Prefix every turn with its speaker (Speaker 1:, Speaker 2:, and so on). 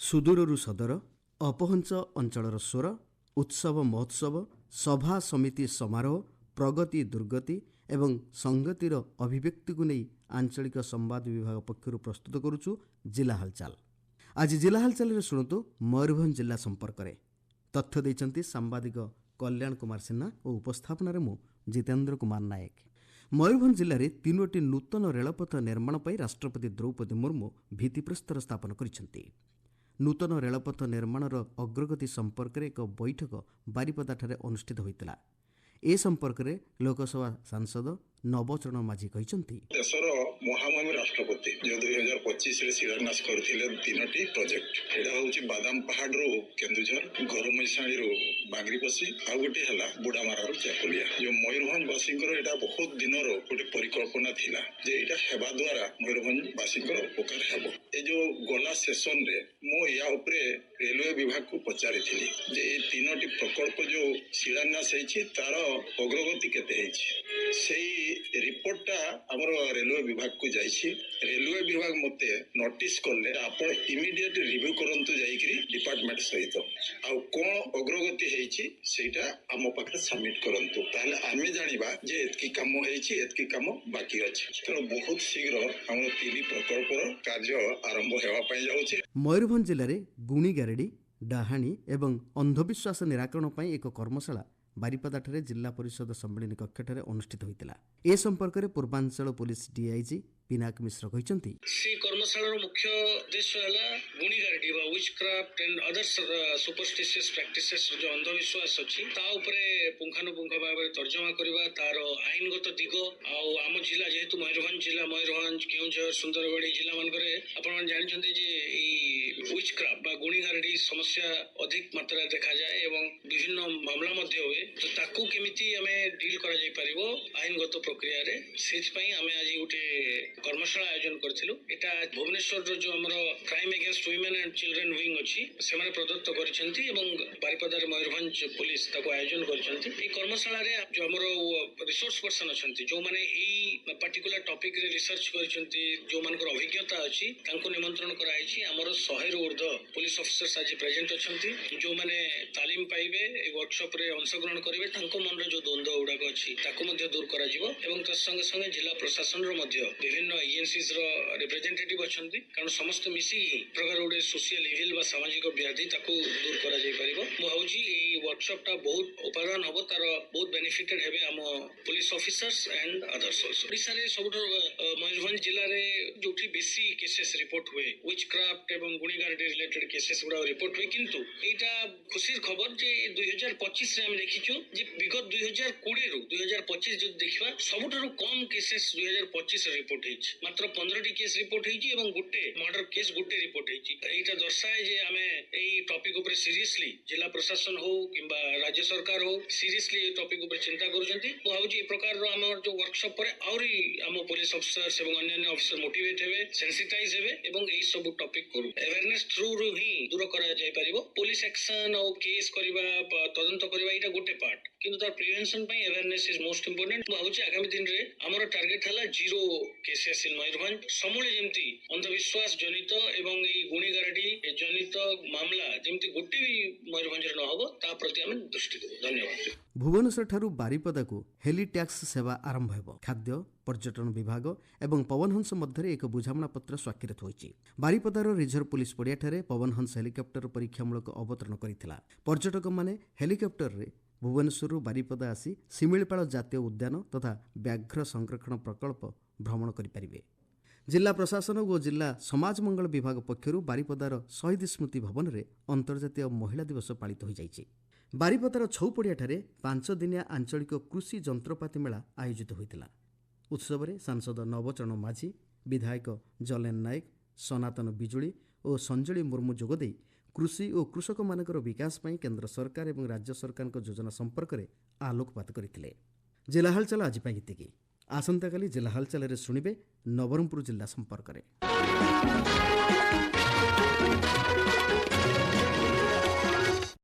Speaker 1: ସୁଦୂରରୁ ସଦର, ଅପହଞ୍ଚ ଅଞ୍ଚଳର ସ୍ୱର, ଉତ୍ସବ ମହୋତ୍ସବ, ସଭା ସମିତି ସମାରୋହ, ପ୍ରଗତି ଦୁର୍ଗତି ଏବଂ ସଂଗତିର ଅଭିବ୍ୟକ୍ତିକୁ ନେଇ ଆଞ୍ଚଳିକ ସମ୍ବାଦ ବିଭାଗ ପକ୍ଷରୁ ପ୍ରସ୍ତୁତ କରୁଛୁ ଜିଲ୍ଲା ହାଲଚାଲ। ଆଜି ଜିଲ୍ଲା ହାଲଚାଲରେ ଶୁଣନ୍ତୁ ମୟୂରଭଞ୍ଜ ଜିଲ୍ଲା ସମ୍ପର୍କରେ। ତଥ୍ୟ ଦେଇଛନ୍ତି ସାମ୍ବାଦିକ କଲ୍ୟାଣ କୁମାର ସିହ୍ନା ଓ ଉପସ୍ଥାପନାରେ ମୁଁ ଜିତେନ୍ଦ୍ର କୁମାର ନାୟକ। ମୟୂରଭଞ୍ଜ ଜିଲ୍ଲାରେ 3ଟି ନୂତନ ରେଳପଥ ନିର୍ମାଣ ପାଇଁ ରାଷ୍ଟ୍ରପତି ଦ୍ରୌପଦୀ ମୁର୍ମୁ ଭିତ୍ତିପ୍ରସ୍ତର ସ୍ଥାପନ କରିଛନ୍ତି। ନୂତନ ରେଳପଥ ନିର୍ମାଣର ଅଗ୍ରଗତି ସମ୍ପର୍କରେ ଏକ ବୈଠକ ବାରିପଦାଠାରେ ଅନୁଷ୍ଠିତ ହୋଇଥିଲା। ଏ ସମ୍ପର୍କରେ ଲୋକସଭା ସାଂସଦ ନବଚରଣ ମାଝୀ କହିଛନ୍ତି,
Speaker 2: ଦେଶର ମହାମହିମ ରାଷ୍ଟ୍ରପତି ଯେଉଁ 2025ରେ ଶିଳାନ୍ୟାସ କରିଥିଲେ 3ଟି ପ୍ରୋଜେକ୍ଟ। ଏଇଟା ହେଉଛି ବାଦାମ ପାହାଡ଼ରୁ କେନ୍ଦୁଝର, ଘରମଇଶାଣୀରୁ ବାଙ୍ଗିରିପୋଷି, ଆଉ ଗୋଟେ ହେଲା ବୁଢ଼ାମାରାରୁ ଚାକୁଲିଆ। ଯେଉଁ ମୟୂରଭଞ୍ଜବାସୀଙ୍କର ଏଇଟା ବହୁତ ଦିନର ଗୋଟେ ପରିକଳ୍ପନା ଥିଲା ଯେ ଏଇଟା ହେବା ଦ୍ୱାରା ମୟୂରଭଞ୍ଜବାସୀଙ୍କର ଉପକାର ହେବ। ଏ ଯେଉଁ ଗଲା ସେସନରେ ମୁଁ ୟା ଉପରେ ରେଲୱେ ବିଭାଗକୁ ପଚାରିଥିଲି ଯେ ଏ 3ଟି ପ୍ରକଳ୍ପ ଯେଉଁ ଶିଳାନ୍ୟାସ ହେଇଛି ତାର ଅଗ୍ରଗତି କେତେ ହେଇଛି। ସେଇ ରିପୋର୍ଟଟା ଆମର ରେଲୱେ ବିଭାଗକୁ ଯାଇଛି। ରେଲୱେ ବିଭାଗ ମୋତେ ନୋଟିସ୍ କଲେ ଆପଣ ଇମିଡିଏଟ୍ ରିଭ୍ୟୁ କରନ୍ତୁ ଯାଇକିରି ଡିପାର୍ଟମେଣ୍ଟ ସହିତ, ଆଉ କ'ଣ ଅଗ୍ରଗତି ହେଇଛି ସେଇଟା ଆମ ପାଖରେ ସବମିଟ୍ କରନ୍ତୁ, ତାହେଲେ ଆମେ ଜାଣିବା ଯେ ଏତିକି କାମ ହେଇଛି, ଏତିକି କାମ ବାକି ଅଛି। ତେଣୁ ବହୁତ ଶୀଘ୍ର ଆମର 3 ପ୍ରକଳ୍ପର କାର୍ଯ୍ୟ ଆରମ୍ଭ ହେବା ପାଇଁ ଯାଉଛି।
Speaker 1: ମୟୂରଭଞ୍ଜ ଜିଲ୍ଲାରେ ଗୁଣିଗାରେଡ଼ି, ଡାହାଣୀ ଏବଂ ଅନ୍ଧବିଶ୍ୱାସ ନିରାକରଣ ପାଇଁ ଏକ କର୍ମଶାଳା ବାରିପଦାଠାରେ ଜିଲ୍ଲା ପରିଷଦ ସମ୍ମିଳନୀ କକ୍ଷଠାରେ ଅନୁଷ୍ଠିତ ହୋଇଥିଲା। ଏ ସମ୍ପର୍କରେ ପୂର୍ବାଞ୍ଚଳ ପୋଲିସ ଡିଆଇଜି ପିନାକ ମିଶ୍ର କହିଛନ୍ତି,
Speaker 3: ସେ କର୍ମଶାଳାର ମୁଖ୍ୟ ଉଦ୍ଦେଶ୍ୟ ହେଲା ଗୁଣିଗାରେଡ଼ି ବା witch craft and other superstitious practices ଯେଉଁ ଅନ୍ଧବିଶ୍ୱାସ ଅଛି ତା ଉପରେ ପୁଙ୍ଖାନୁପୁଙ୍ଖ ଭାବରେ ତର୍ଜମା କରିବା, ତାର ଆଇନଗତ ଦିଗ। ଆଉ ଆମ ଜିଲ୍ଲା ଯେହେତୁ ମୟୂରଭଞ୍ଜ ଜିଲ୍ଲା, ମୟୂରଭଞ୍ଜ, କେଉଁଝର, ସୁନ୍ଦରଗଡ଼ ଏଇ ଜିଲ୍ଲାମାନଙ୍କରେ ଆପଣମାନେ ଜାଣିଛନ୍ତି ଯେ ଏଇ ୱିଚ୍ କ୍ରାଫ୍ଟ ବା ଗୁଣିଗାରେଡ଼ି ସମସ୍ୟା ଅଧିକ ମାତ୍ରାରେ ଦେଖାଯାଏ ଏବଂ ବିଭିନ୍ନ ମାମଲା ମଧ୍ୟ ହୁଏ। ତ ତାକୁ କେମିତି ଆମେ ଡିଲ୍ କରାଯାଇ ପାରିବ ଆଇନଗତ ପ୍ରକ୍ରିୟାରେ, ସେଥିପାଇଁ ଆମେ ଆଜି ଗୋଟେ କର୍ମଶାଳା ଆୟୋଜନ କରିଥିଲୁ। ଏଟା ଭୁବନେଶ୍ୱରର ଯୋଉ ଆମର crime against women and children wing ଅଛି ସେମାନେ ପ୍ରଦତ୍ତ କରିଛନ୍ତି ଏବଂ ବାରିପଦାରେ ମୟୂରଭଞ୍ଜ ପୋଲିସ ତାକୁ ଆୟୋଜନ କରିଛନ୍ତି। এই କର୍ମଶାଳାରେ ଯୋଉ ଆମର ରିସୋର୍ସ ପର୍ସନ ଅଛନ୍ତି ଯୋଉମାନେ ଏଇ ପାର୍ଟିକୁଲାର ଟପିକରେ ରିସର୍ଚ୍ଚ କରିଛନ୍ତି, ଯୋଉମାନଙ୍କର ଅଭିଜ୍ଞତା ଅଛି ତାଙ୍କୁ ନିମନ୍ତ୍ରଣ କରାଯାଇଛି। ଆମର 100ରୁ ଉର୍ଦ୍ଧ୍ୱ ପୋଲିସ ଅଫିସର୍ସ ଆଜି ପ୍ରେଜେଣ୍ଟ ଅଛନ୍ତି, ଯୋଉମାନେ ତାଲିମ ପାଇବେ, এই ୱାର୍କସପରେ ଅଂଶଗ୍ରହଣ କରିବେ। ତାଙ୍କ ମନରେ ଯୋଉ ଦ୍ୱନ୍ଦ୍ୱ ଗୁଡାକ ଅଛି ତାକୁ ମଧ୍ୟ ଦୂର କରାଯିବ ଏବଂ ତା ସଙ୍ଗେ ସଙ୍ଗେ ଜିଲ୍ଲା ପ୍ରଶାସନର ମଧ୍ୟ ବିଭିନ୍ନ ଏଜେନ୍ସିଜ ର ରିପ୍ରେଜେଣ୍ଟେଟିଭ ଅଛନ୍ତି, କାରଣ ସମସ୍ତେ ମିଶିକି ପ୍ରକାର ଗୋଟେ ସୋସିଆଲ ଇଭିଲ ବା ସାମାଜିକ ବ୍ୟାଧି ତାକୁ ଦୂର କରାଯାଇ ପାରିବ। ମୁଁ ଭାବୁଛି ଏଇ ୱାର୍କସପ ଟା ବହୁତ ଉପାଦାନ ହବ, ତାର ବହୁତ ବେନିଫିଟେଡ ହେବେ ଆମ police officers and others also. ଓଡ଼ିଶାରେ ସବୁଠାରୁ ମୟୂରଭଞ୍ଜ ଜିଲ୍ଲାରେ ଯୋଉଠି ବେଶୀ କେସେସ୍ ରିପୋର୍ଟ ହୁଏ ୱିଚ୍ କ୍ରାଫ୍ଟ ଏବଂ ଗୁଣିଗାରେଡ଼ି ରିଲେଟେଡ କେସେସ୍ ଗୁଡାକ ରିପୋର୍ଟ ହୁଏ, କିନ୍ତୁ ଏଇଟା ଖୁସିର ଖବର ଯେ 2025ରେ ଆମେ ଦେଖିଛୁ ଯେ ବିଗତ 2020ରୁ 2025 ଯଦି ଦେଖିବା ସବୁଠାରୁ କମ କେସେସ୍ 2025ରେ ରିପୋର୍ଟ ହେଇଛି। ମାତ୍ର 15ଟି କେସ୍ ରିପୋର୍ଟ ହେଇଛି ଏବଂ ଗୋଟେ ମର୍ଡର କେସ୍ ଗୋଟେ ରିପୋର୍ଟ ହେଇଛି। ଏଇଟା ଦର୍ଶାଏ ଯେ ଆମେ ଏଇ ଟପିକ ଉପରେ ସିରିୟସଲି ଜିଲ୍ଲା ପ୍ରଶାସନ ହଉ କିମ୍ବା ରାଜ୍ୟ ସରକାର ହଉ ସିରିୟସଲି ଏଇ ଟପିକ ଉପରେ ଚିନ୍ତା କରୁଛନ୍ତି। ମୁଁ ଭାବୁଛି ଏ ପ୍ରକାରର ଆମର ଯୋଉ ୱାର୍କସପ ପରେ ଆହୁରି ଆମ ପୋଲିସ ଅଫିସର୍ସ ଏବଂ ଅନ୍ୟାନ୍ୟ ଅଫିସର ମୋଟିଭେଟ ହେବେ, ସେନ୍ସିଟାଇଜ ହେବେ ଏବଂ ଏଇ ସବୁ ଟପିକ କରୁ ଆୱାରନେସ ଥ୍ରୁରୁ ହିଁ ଦୂର କରାଯାଇ ପାରିବ। ପୋଲିସ ଆକ୍ସନ ଆଉ କେସ୍ କରିବା ବା ତଦନ୍ତ କରିବା ଏଇଟା ଗୋଟେ ପାର୍ଟ, କିନ୍ତୁ ତାର ପ୍ରିଭେନ୍ସନ ପାଇଁ ଆୱାରନେସ ଇଜ ମୋଷ୍ଟ ଇମ୍ପୋର୍ଟାଣ୍ଟ। ମୁଁ ଭାବୁଛି ଆଗାମୀ ଦିନରେ ଆମର ଟାର୍ଗେଟ ହେଲା 0 କେସେସ୍ ଇନ୍ ମୟୂରଭଞ୍ଜ। ସମୂଳେ ଯେମିତି ଅନ୍ଧବିଶ୍ୱାସ ଜନିତ ଏବଂ ଏଇ ଗୁଣିଗାରେଡ଼ି ଜନିତ ମାମଲା ଯେମିତି ଗୋଟେ ବି ମୟୂରଭଞ୍ଜରେ ନ ହବ ତା ପ୍ରତି ଆମେ ଦୃଷ୍ଟି ଦେବୁ। ଧନ୍ୟବାଦ।
Speaker 1: ଭୁବନେଶ୍ୱରଠାରୁ ବାରିପଦାକୁ ହେଲି ଟ୍ୟାକ୍ସ ସେବା ଆରମ୍ଭ ହେବ। ଖାଦ୍ୟ, ପର୍ଯ୍ୟଟନ ବିଭାଗ ଏବଂ ପବନହଂସ ମଧ୍ୟରେ ଏକ ବୁଝାମଣାପତ୍ର ସ୍ୱାକ୍ଷରିତ ହୋଇଛି। ବାରିପଦାର ରିଜର୍ଭ ପୁଲିସ ପଡ଼ିଆଠାରେ ପବନହଂସ ହେଲିକପ୍ଟର ପରୀକ୍ଷାମୂଳକ ଅବତରଣ କରିଥିଲା। ପର୍ଯ୍ୟଟକମାନେ ହେଲିକପ୍ଟରରେ ଭୁବନେଶ୍ୱରରୁ ବାରିପଦା ଆସି ଶିମିଳିପାଳ ଜାତୀୟ ଉଦ୍ୟାନ ତଥା ବ୍ୟାଘ୍ର ସଂରକ୍ଷଣ ପ୍ରକଳ୍ପ ଭ୍ରମଣ କରିପାରିବେ। ଜିଲ୍ଲା ପ୍ରଶାସନ ଓ ଜିଲ୍ଲା ସମାଜ ମଙ୍ଗଳ ବିଭାଗ ପକ୍ଷରୁ ବାରିପଦାର ଶହୀଦ ସ୍ମୃତି ଭବନରେ ଅନ୍ତର୍ଜାତୀୟ ମହିଳା ଦିବସ ପାଳିତ ହୋଇଯାଇଛି। ବାରିପଦାର ଛଉପଡ଼ିଆଠାରେ 5 ଦିନିଆ ଆଞ୍ଚଳିକ କୃଷି ଯନ୍ତ୍ରପାତି ମେଳା ଆୟୋଜିତ ହୋଇଥିଲା। ଉତ୍ସବରେ ସାଂସଦ ନବଚରଣ ମାଝୀ, ବିଧାୟକ ଜଲେନ ନାୟକ, ସନାତନ ବିଜୁଳି ଓ ସଞ୍ଜଳି ମୁର୍ମୁ ଯୋଗଦେଇ କୃଷି ଓ କୃଷକମାନଙ୍କର ବିକାଶ ପାଇଁ କେନ୍ଦ୍ର ସରକାର ଏବଂ ରାଜ୍ୟ ସରକାରଙ୍କ ଯୋଜନା ସମ୍ପର୍କରେ ଆଲୋକପାତ କରିଥିଲେ। ଜିଲ୍ଲା ହାଲଚାଲ ଆଜି ପାଇଁ ଏତିକି। ଆସନ୍ତାକାଲି ଜିଲ୍ଲା ହାଲଚାଲରେ ଶୁଣିବେ ନବରଙ୍ଗପୁର ଜିଲ୍ଲା ସମ୍ପର୍କରେ।